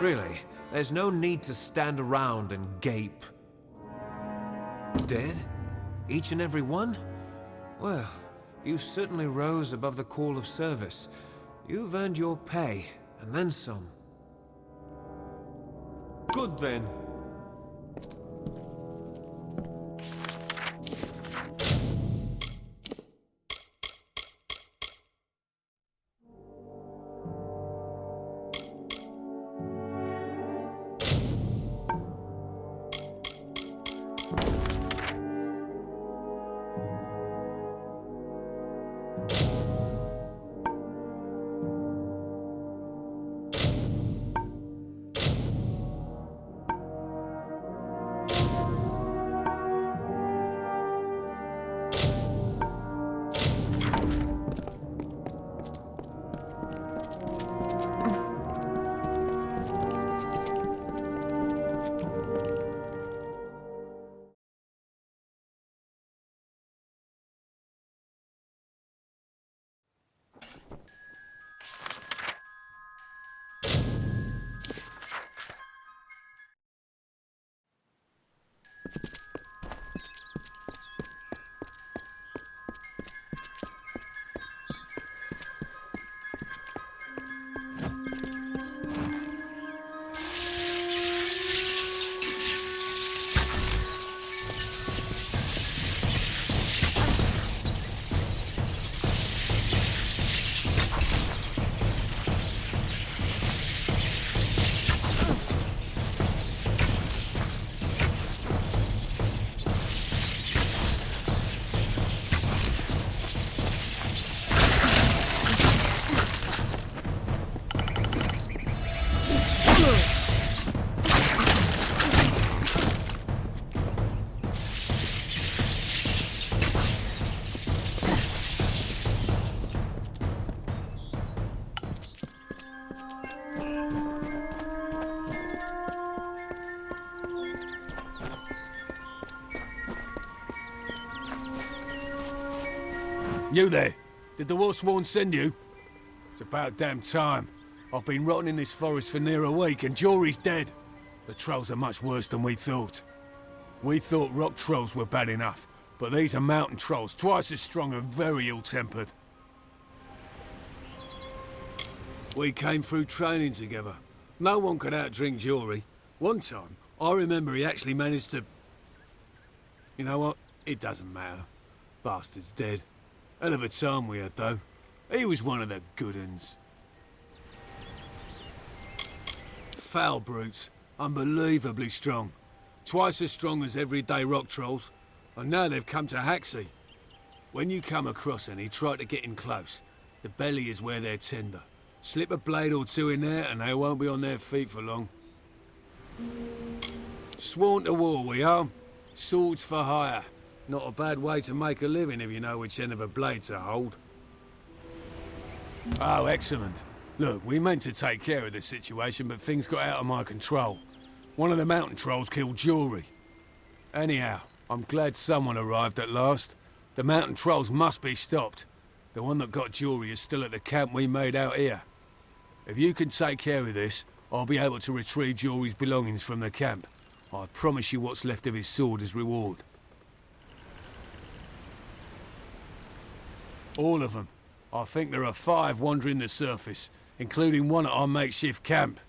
Really, there's no need to stand around and gape. Dead? Each and every one? Well, you certainly rose above the call of service. You've earned your pay, and then some. Good then. You there? Did the Warsworn send you? It's about damn time. I've been rotting in this forest for near a week and Jory's dead. The trolls are much worse than we thought. We thought rock trolls were bad enough, but these are mountain trolls, twice as strong and very ill-tempered. We came through training together. No one could outdrink Jory. One time, I remember he actually managed to... You know what? It doesn't matter. Bastard's dead. Hell of a time we had, though. He was one of the good uns. Foul brutes. Unbelievably strong. Twice as strong as everyday rock trolls. And now they've come to Haxie. When you come across any, try to get in close. The belly is where they're tender. Slip a blade or two in there and they won't be on their feet for long. Sworn to war we are. Swords for hire. Not a bad way to make a living if you know which end of a blade to hold. Oh, excellent. Look, we meant to take care of this situation, but things got out of my control. One of the mountain trolls killed Jory. Anyhow, I'm glad someone arrived at last. The mountain trolls must be stopped. The one that got Jory is still at the camp we made out here. If you can take care of this, I'll be able to retrieve Jory's belongings from the camp. I promise you what's left of his sword as reward. All of them. I think there are 5 wandering the surface, including one at our makeshift camp.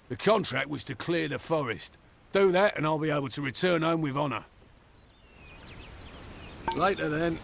The contract was to clear the forest. Do that and I'll be able to return home with honour. Later then.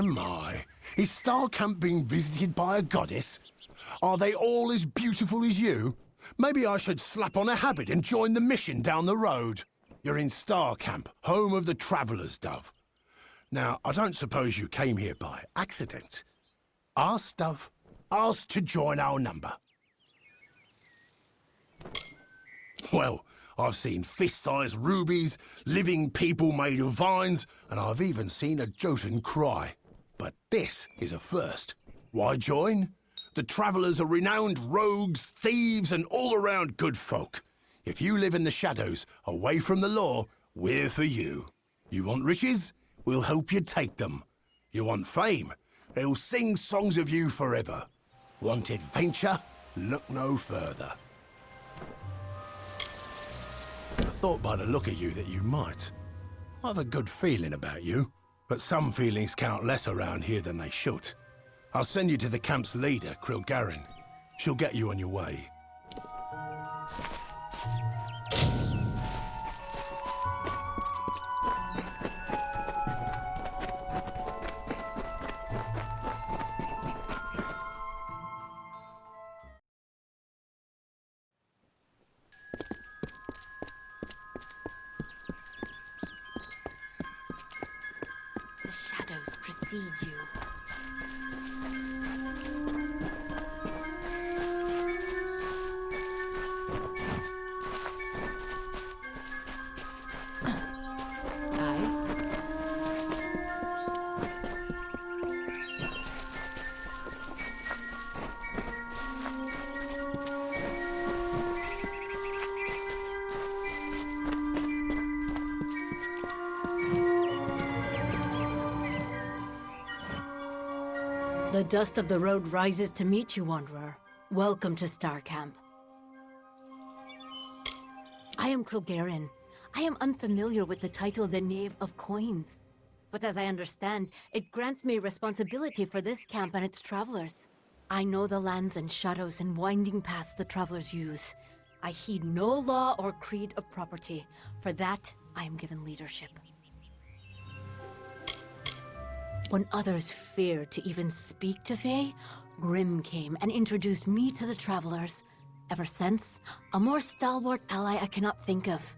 my. Is Starcamp being visited by a goddess? Are they all as beautiful as you? Maybe I should slap on a habit and join the mission down the road. You're in Starcamp, home of the Traveller's Dove. Now, I don't suppose you came here by accident. Ask Dove. Ask to join our number. Well, I've seen fist-sized rubies, living people made of vines, and I've even seen a Jotun cry. But this is a first. Why join? The Travellers are renowned rogues, thieves, and all-around good folk. If you live in the shadows, away from the law, we're for you. You want riches? We'll help you take them. You want fame? They'll sing songs of you forever. Want adventure? Look no further. I thought by the look of you that you might. I have a good feeling about you, but some feelings count less around here than they should. I'll send you to the camp's leader, Krilgarin. She'll get you on your way. The shadows precede you. The dust of the road rises to meet you, Wanderer. Welcome to Starcamp. I am Krilgarin. I am unfamiliar with the title the Knave of Coins. But as I understand, it grants me responsibility for this camp and its travelers. I know the lands and shadows and winding paths the travelers use. I heed no law or creed of property. For that, I am given leadership. When others feared to even speak to Fae, Grim came and introduced me to the travelers. Ever since, a more stalwart ally I cannot think of.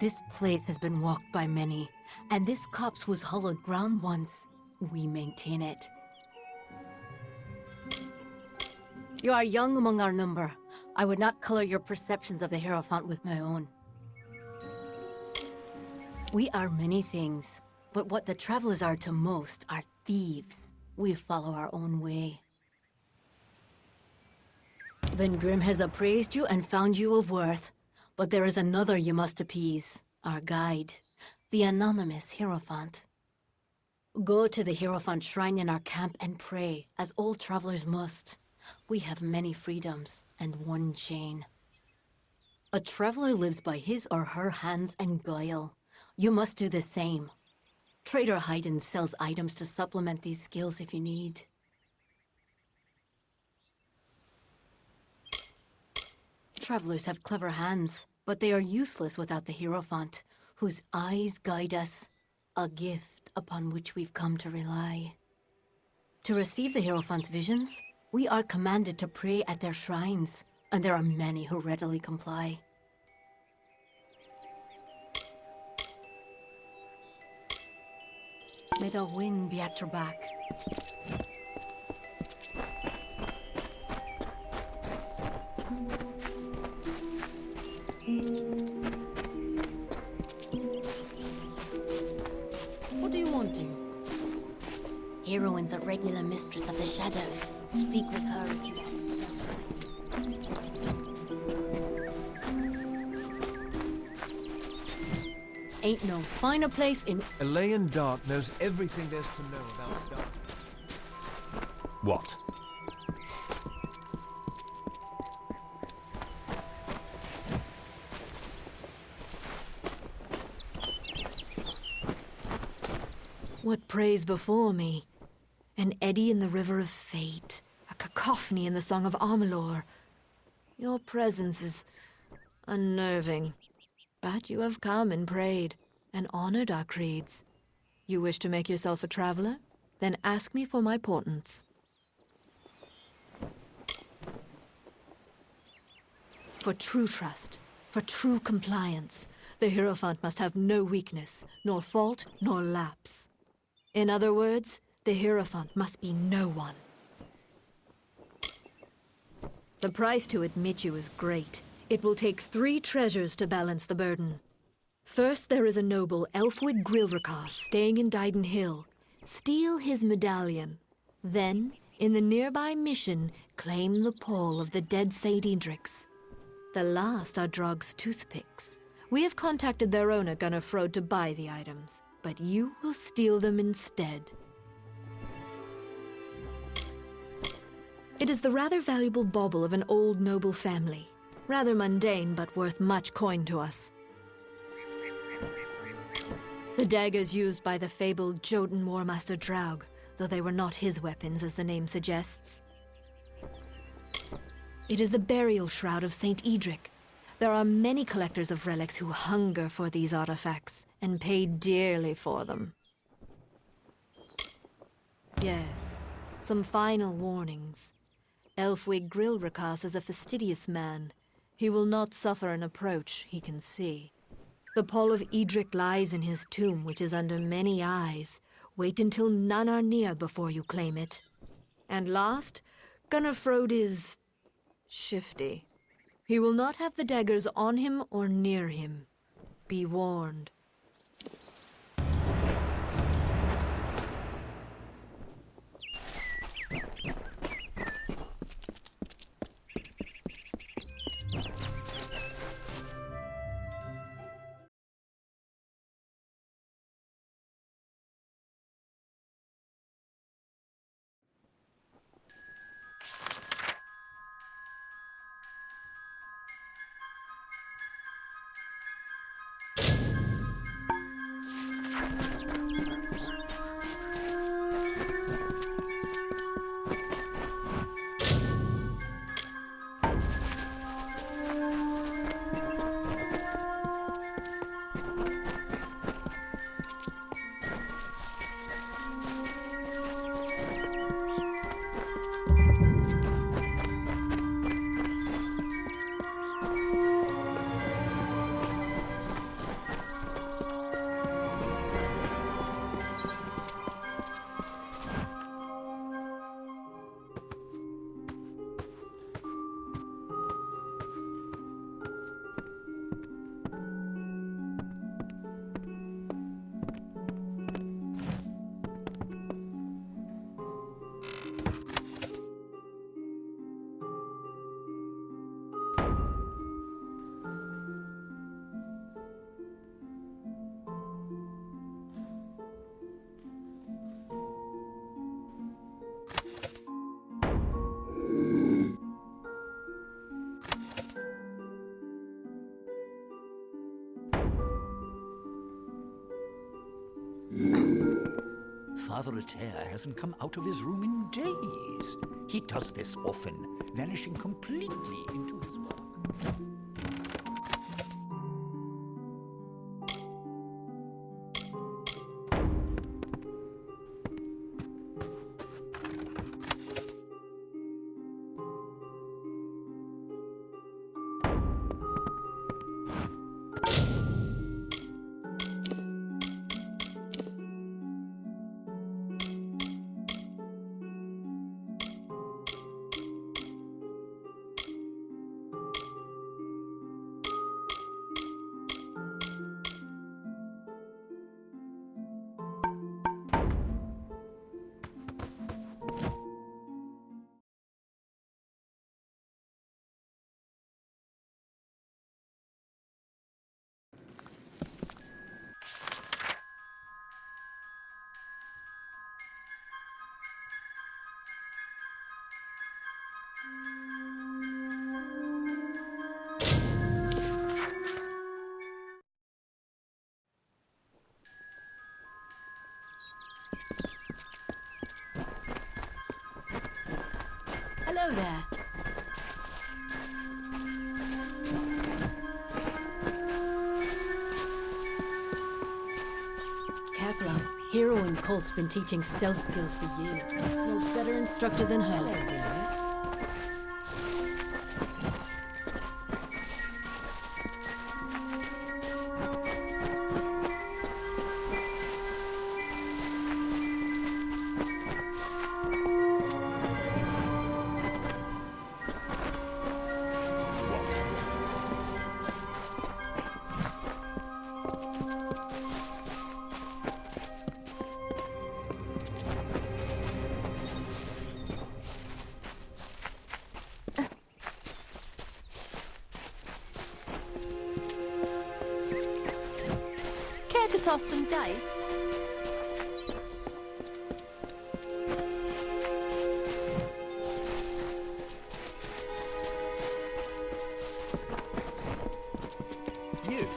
This place has been walked by many, and this copse was hollowed ground once. We maintain it. You are young among our number. I would not color your perceptions of the Hierophant with my own. We are many things, but what the travelers are to most are thieves. We follow our own way. Then Grim has appraised you and found you of worth. But there is another you must appease, our guide, the anonymous Hierophant. Go to the Hierophant shrine in our camp and pray, as all travelers must. We have many freedoms and one chain. A traveler lives by his or her hands and guile. You must do the same. Trader Haydn sells items to supplement these skills if you need. Travelers have clever hands, but they are useless without the Hierophant, whose eyes guide us, a gift upon which we've come to rely. To receive the Hierophant's visions, we are commanded to pray at their shrines, and there are many who readily comply. May the wind be at your back. What are you wanting? Heroine's a regular mistress of the shadows. Speak with her if you want. Ain't no finer place in... Elaine Dark knows everything there's to know about Dark. What? What prays before me? An eddy in the river of fate, a cacophony in the song of Amalur. Your presence is unnerving, but you have come and prayed, and honored our creeds. You wish to make yourself a traveler? Then ask me for my portents. For true trust, for true compliance, the Hierophant must have no weakness, nor fault, nor lapse. In other words, the Hierophant must be no one. The price to admit you is great. It will take 3 treasures to balance the burden. First, there is a noble, Elfwig Grilricas, staying in Dyden Hill. Steal his medallion. Then, in the nearby mission, claim the pall of the dead Saint Idrix. The last are Drog's toothpicks. We have contacted their owner, Gunnar Frode, to buy the items, but you will steal them instead. It is the rather valuable bauble of an old noble family. Rather mundane, but worth much coin to us. The daggers used by the fabled Jotun Warmaster Draug, though they were not his weapons, as the name suggests. It is the burial shroud of Saint Idric. There are many collectors of relics who hunger for these artifacts, and pay dearly for them. Yes, some final warnings. Elfwig Grilricas is a fastidious man. He will not suffer an approach, he can see. The pall of Idric lies in his tomb, which is under many eyes. Wait until none are near before you claim it. And last, Gunnar Frode is shifty. He will not have the daggers on him or near him. Be warned. Father Ater hasn't come out of his room in days. He does this often, vanishing completely into his work. Hello there. Careful, Hero and Colt's been teaching stealth skills for years. No better instructor than her. Care to toss some dice? You?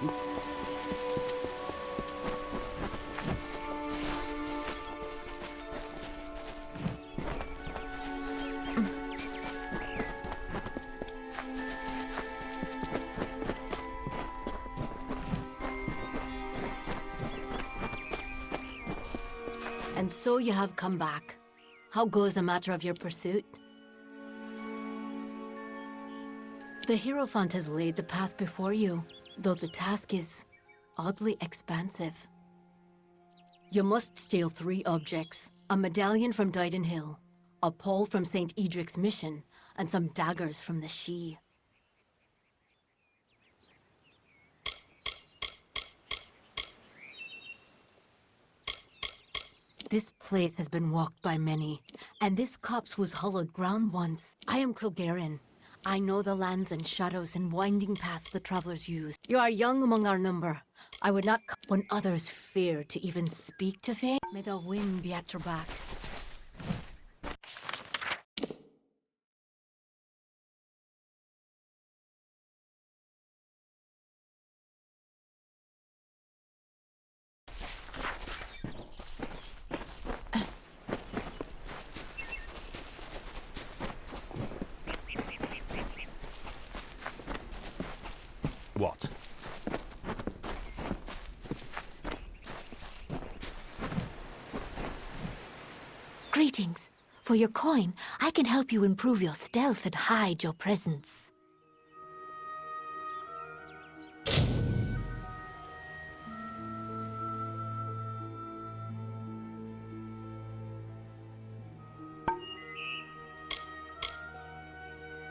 And so you have come back. How goes the matter of your pursuit? The Hierophant has laid the path before you, though the task is oddly expansive. You must steal 3 objects: a medallion from Dyden Hill, a pole from St. Edric's mission, and some daggers from the She. This place has been walked by many, and this copse was hallowed ground once. I am Kilgaren. I know the lands and shadows and winding paths the travelers use. You are young among our number. I would not when others fear to even speak to fame. May the wind be at your back. What? Greetings. For your coin, I can help you improve your stealth and hide your presence.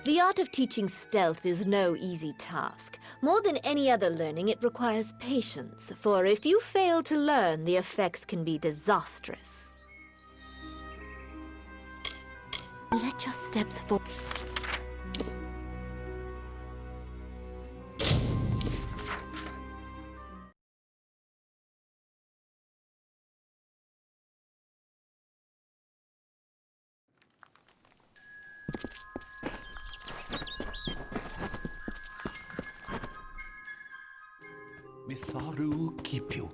The art of teaching stealth is no easy task. More than any other learning, it requires patience, for if you fail to learn, the effects can be disastrous. Let your steps fall. Mitharu keep you.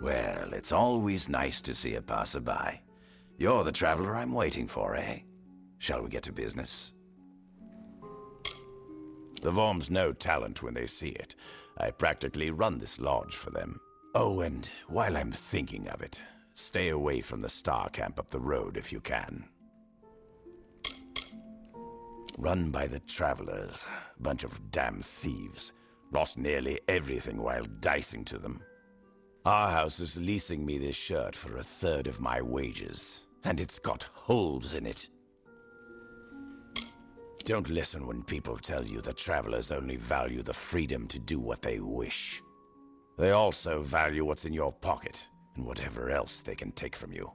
Well, it's always nice to see a passerby. You're the traveler I'm waiting for, eh? Shall we get to business? The Worms know talent when they see it. I practically run this lodge for them. Oh, and while I'm thinking of it, stay away from the Star Camp up the road if you can. Run by the travelers. Bunch of damn thieves. Lost nearly everything while dicing to them. Our house is leasing me this shirt for 1/3 of my wages, and it's got holes in it. Don't listen when people tell you that travelers only value the freedom to do what they wish. They also value what's in your pocket, and whatever else they can take from you.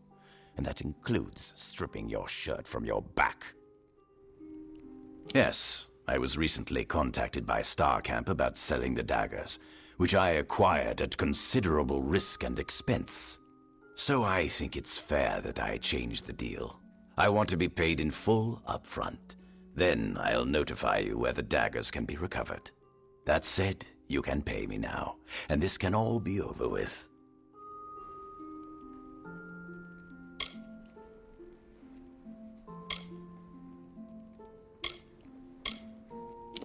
And that includes stripping your shirt from your back. Yes, I was recently contacted by Star Camp about selling the daggers, which I acquired at considerable risk and expense. So I think it's fair that I change the deal. I want to be paid in full up front. Then I'll notify you where the daggers can be recovered. That said, you can pay me now, and this can all be over with.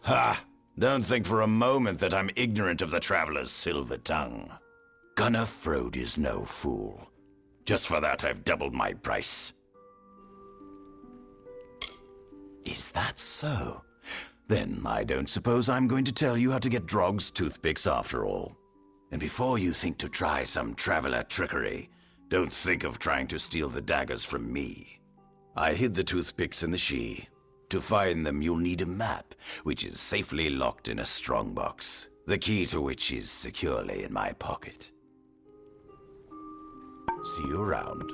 Ha! Don't think for a moment that I'm ignorant of the traveler's silver tongue. Gunnar Frode is no fool. Just for that, I've doubled my price. Is that so? Then I don't suppose I'm going to tell you how to get Drog's toothpicks after all. And before you think to try some traveler trickery, don't think of trying to steal the daggers from me. I hid the toothpicks in the She. To find them, you'll need a map, which is safely locked in a strongbox, the key to which is securely in my pocket. See you around.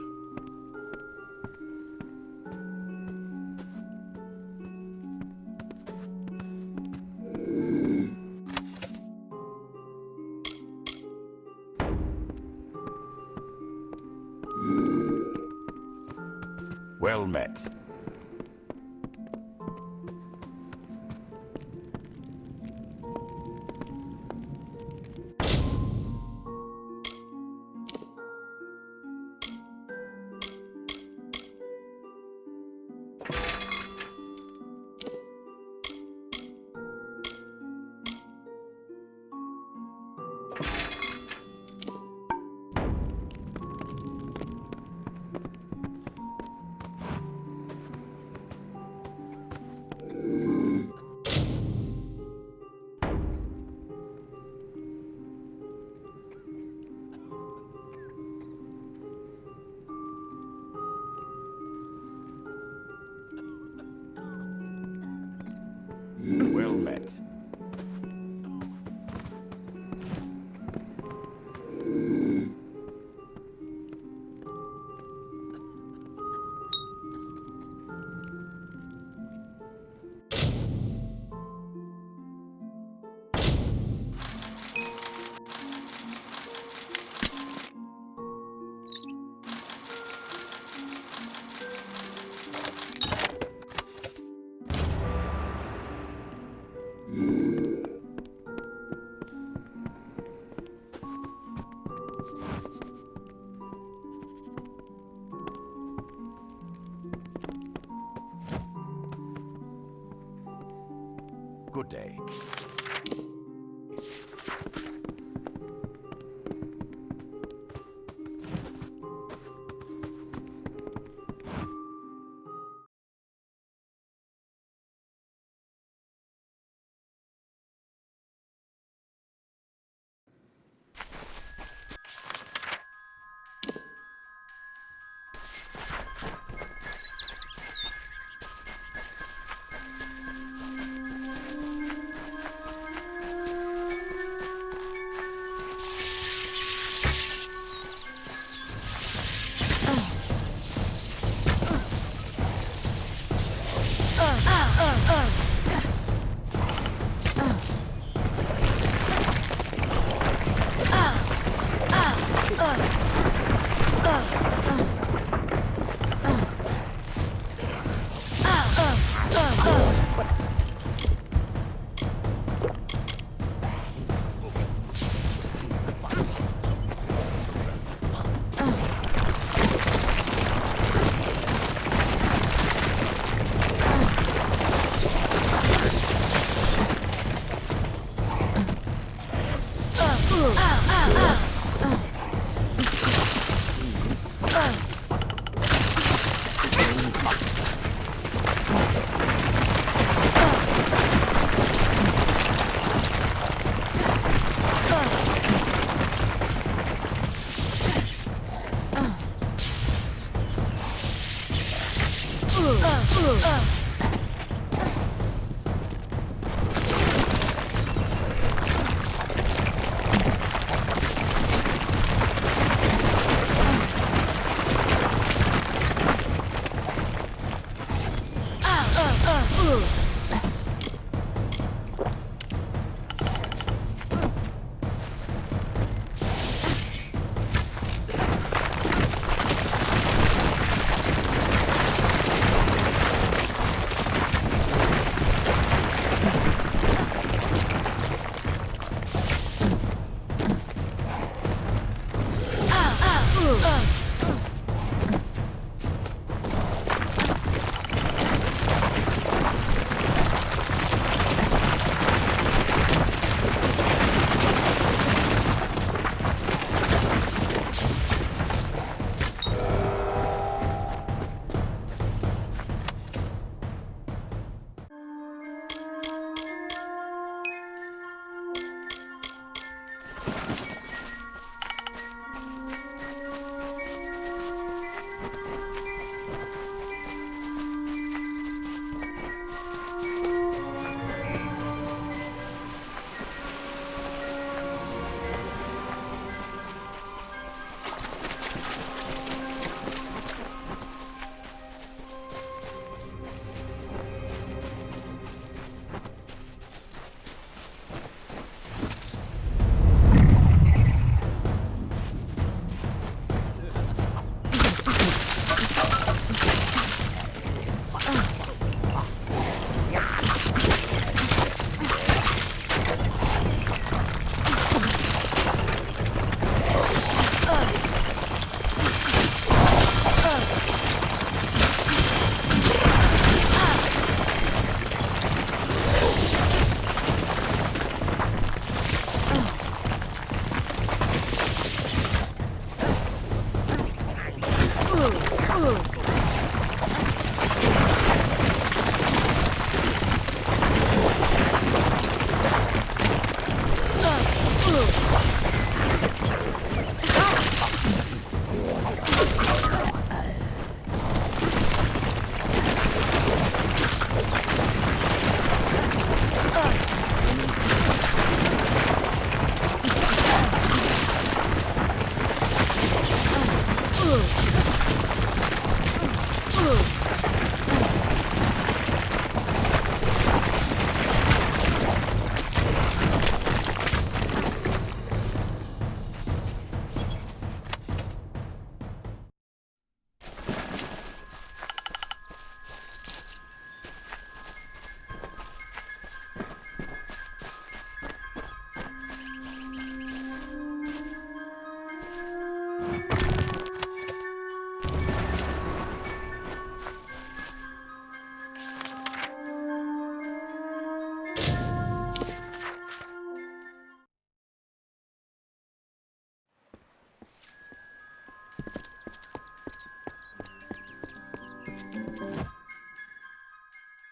Well met. Well met. Good day.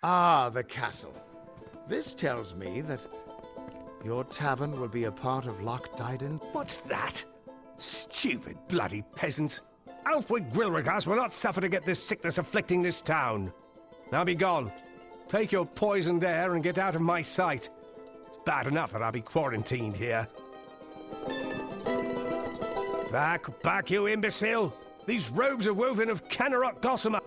Ah, the castle. This tells me that your tavern will be a part of Loch Dyden. What's that? Stupid bloody peasants. Alfwig Grillregas will not suffer to get this sickness afflicting this town. Now be gone. Take your poisoned air and get out of my sight. It's bad enough that I'll be quarantined here. Back, you imbecile! These robes are woven of Canarok gossamer.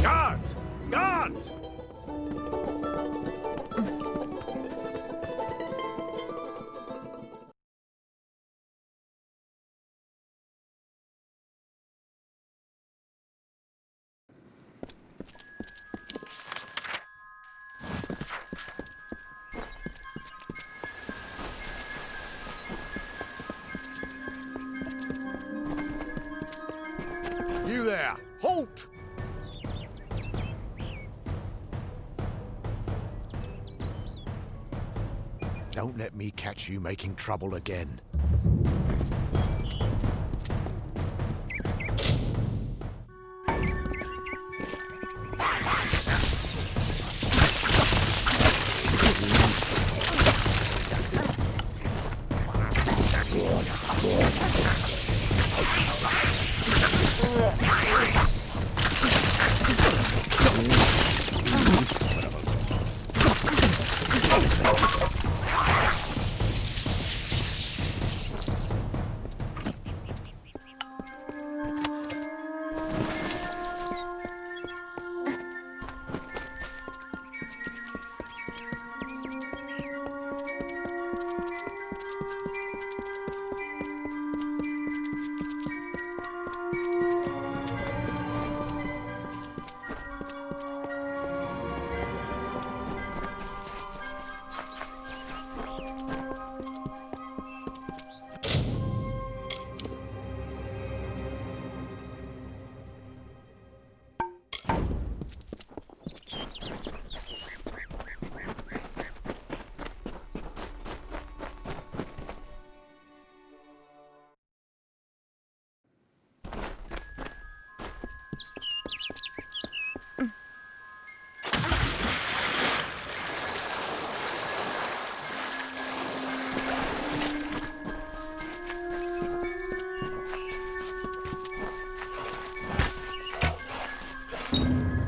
Guards! Guards! You there! Halt! Don't let me catch you making trouble again.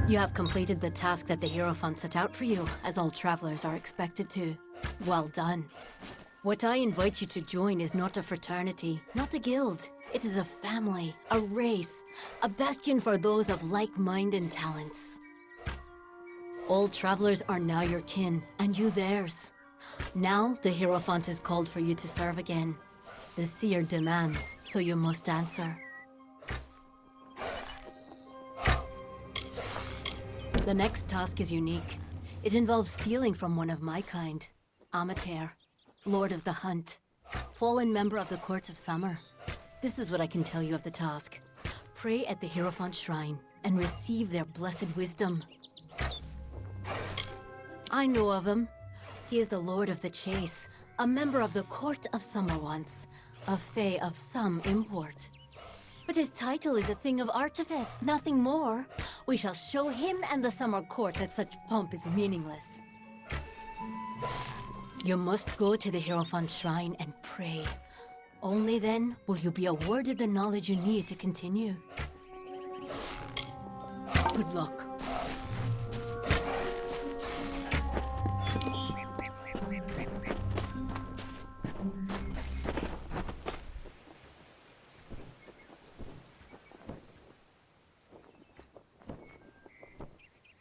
You have completed the task that the Hierophant set out for you, as all travelers are expected to. Well done. What I invite you to join is not a fraternity, not a guild. It is a family, a race, a bastion for those of like mind and talents. All travelers are now your kin, and you theirs. Now, the Hierophant has called for you to serve again. The seer demands, so you must answer. The next task is unique. It involves stealing from one of my kind. Amalur, Lord of the Hunt, fallen member of the Courts of Summer. This is what I can tell you of the task. Pray at the Hierophant Shrine and receive their blessed wisdom. I know of him. He is the Lord of the Chase, a member of the Court of Summer once, a fae of some import. But his title is a thing of artifice, nothing more. We shall show him and the Summer Court that such pomp is meaningless. You must go to the Hierophant Shrine and pray. Only then will you be awarded the knowledge you need to continue. Good luck.